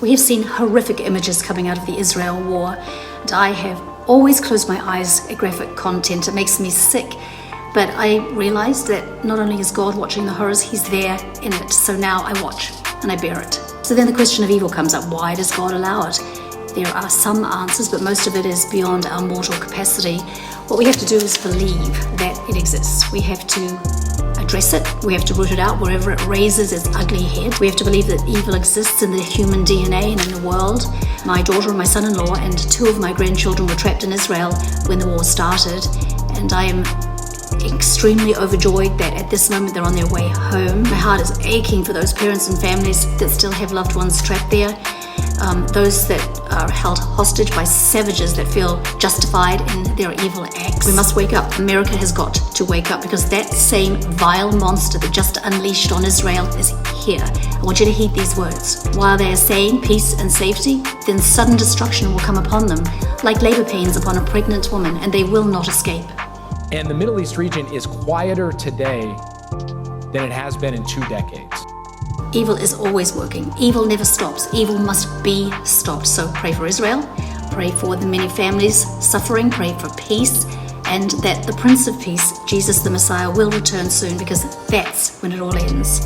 We have seen horrific images coming out of the Israel war, and I have always closed my eyes at graphic content. It makes me sick. But I realized that not only is God watching the horrors, He's there in it. So now I watch and I bear it. So then the question of evil comes up. Why does God allow it? There are some answers, but most of it is beyond our mortal capacity. What we have to do is believe that it exists. We have to address it. We have to root it out wherever it raises its ugly head. We have to believe that evil exists in the human DNA and in the world. My daughter and my son-in-law and 2 of my grandchildren were trapped in Israel when the war started, and I am extremely overjoyed that at this moment they're on their way home. My heart is aching for those parents and families that still have loved ones trapped there. Those that are held hostage by savages that feel justified in their evil acts. We must wake up. America has got to wake up, because that same vile monster that just unleashed on Israel is here. I want you to heed these words. While they are saying peace and safety, then sudden destruction will come upon them, like labor pains upon a pregnant woman, and they will not escape. And the Middle East region is quieter today than it has been in 2 decades. Evil is always working. Evil never stops. Evil must be stopped. So pray for Israel. Pray for the many families suffering. Pray for peace. And that the Prince of Peace, Jesus the Messiah, will return soon, because that's when it all ends.